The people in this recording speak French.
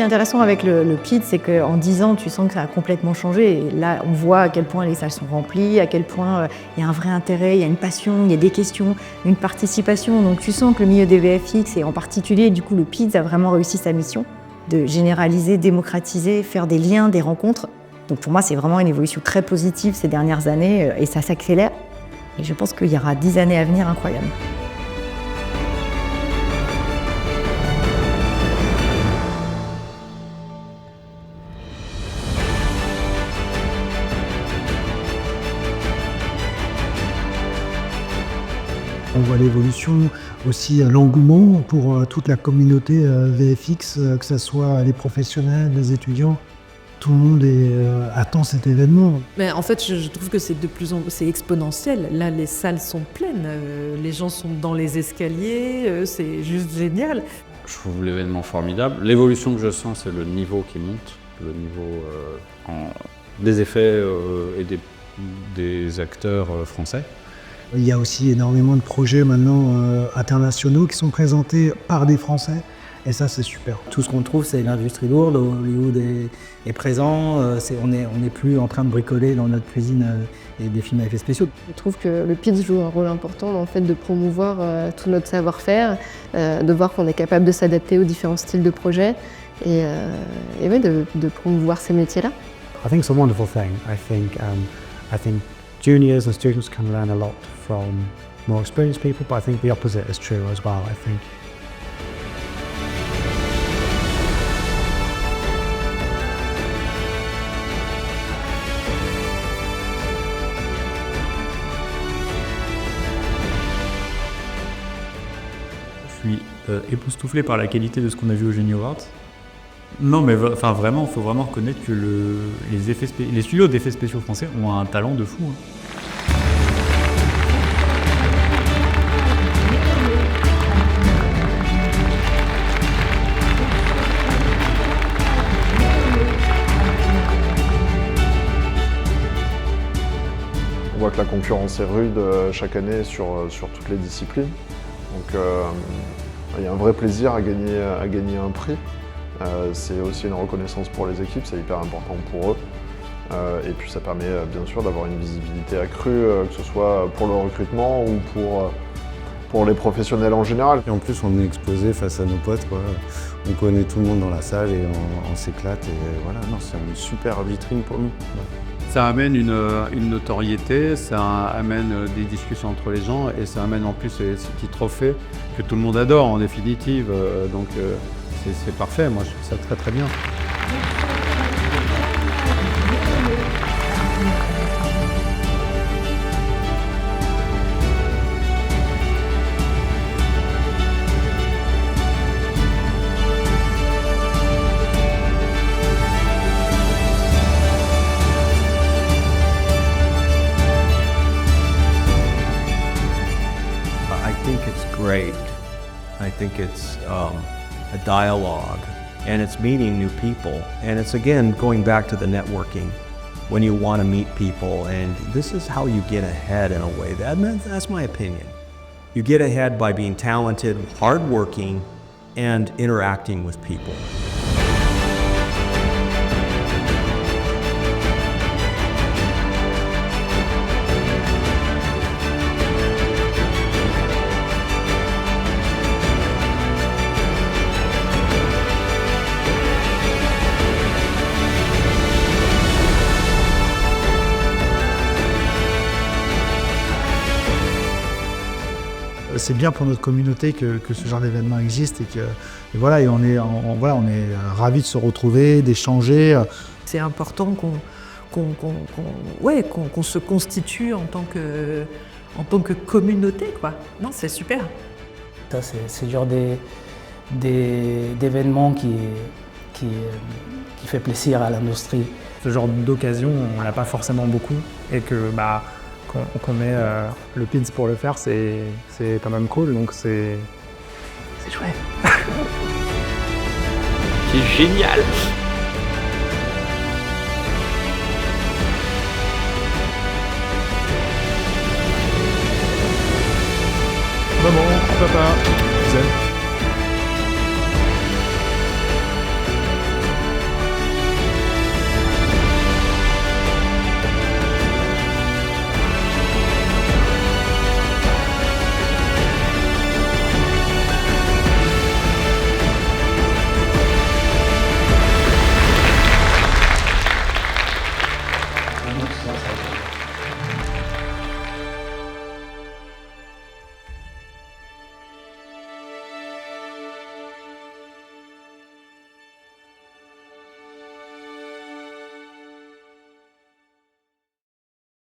qui est intéressant avec le PID, c'est qu'en 10 ans, tu sens que ça a complètement changé. Et là, on voit à quel point les salles sont remplies, à quel point il y a un vrai intérêt, il y a une passion, il y a des questions, une participation. Donc tu sens que le milieu des VFX, et en particulier, du coup, le PID a vraiment réussi sa mission de généraliser, démocratiser, faire des liens, des rencontres. Donc pour moi, c'est vraiment une évolution très positive ces dernières années et ça s'accélère. Et je pense qu'il y aura 10 années à venir incroyables. On voit l'évolution, aussi l'engouement pour toute la communauté VFX, que ce soit les professionnels, les étudiants. Tout le monde attend cet événement. Mais en fait, je trouve que c'est c'est exponentiel. Là, les salles sont pleines, les gens sont dans les escaliers, c'est juste génial. Je trouve l'événement formidable. L'évolution que je sens, c'est le niveau qui monte, le niveau des effets et des acteurs français. Il y a aussi énormément de projets maintenant internationaux qui sont présentés par des Français. Et ça, c'est super. Tout ce qu'on trouve, c'est l'industrie lourde. Hollywood est présent. On n'est plus en train de bricoler dans notre cuisine et des films à effets spéciaux. Je trouve que le PID joue un rôle important dans le fait de promouvoir tout notre savoir-faire, de voir qu'on est capable de s'adapter aux différents styles de projets et ouais, de promouvoir ces métiers-là. I think it's a wonderful thing. I think juniors and students can learn a lot from more experienced people, but I think the opposite is true as well. I think Je suis époustouflé par la qualité de ce qu'on a vu au Genie Awards. Non, mais enfin vraiment, il faut vraiment reconnaître que les studios d'effets spéciaux français ont un talent de fou. On voit que la concurrence est rude chaque année sur toutes les disciplines. Donc il y a un vrai plaisir à gagner un prix. C'est aussi une reconnaissance pour les équipes, c'est hyper important pour eux. Et puis ça permet bien sûr d'avoir une visibilité accrue, que ce soit pour le recrutement ou pour les professionnels en général. Et en plus on est exposé face à nos potes, quoi. On connaît tout le monde dans la salle et on s'éclate. Et voilà, non, c'est une super vitrine pour nous. Ça amène une notoriété, ça amène des discussions entre les gens et ça amène en plus ces petits trophées que tout le monde adore en définitive. Donc c'est parfait, moi je trouve ça très très bien. Great. I think it's a dialogue and it's meeting new people. And it's again going back to the networking when you want to meet people, and this is how you get ahead in a way. That's my opinion. You get ahead by being talented, hardworking, and interacting with people. C'est bien pour notre communauté que ce genre d'événement existe et voilà, et on est ravis de se retrouver, d'échanger. C'est important qu'on se constitue en tant que communauté, quoi. Non, c'est super. Ça, c'est le genre d'événement qui fait plaisir à l'industrie. ce genre d'occasion, on n'a pas forcément beaucoup et que qu'on ait le PIDS pour le faire, c'est quand même cool, donc c'est chouette. C'est génial. Maman, papa, vous aime.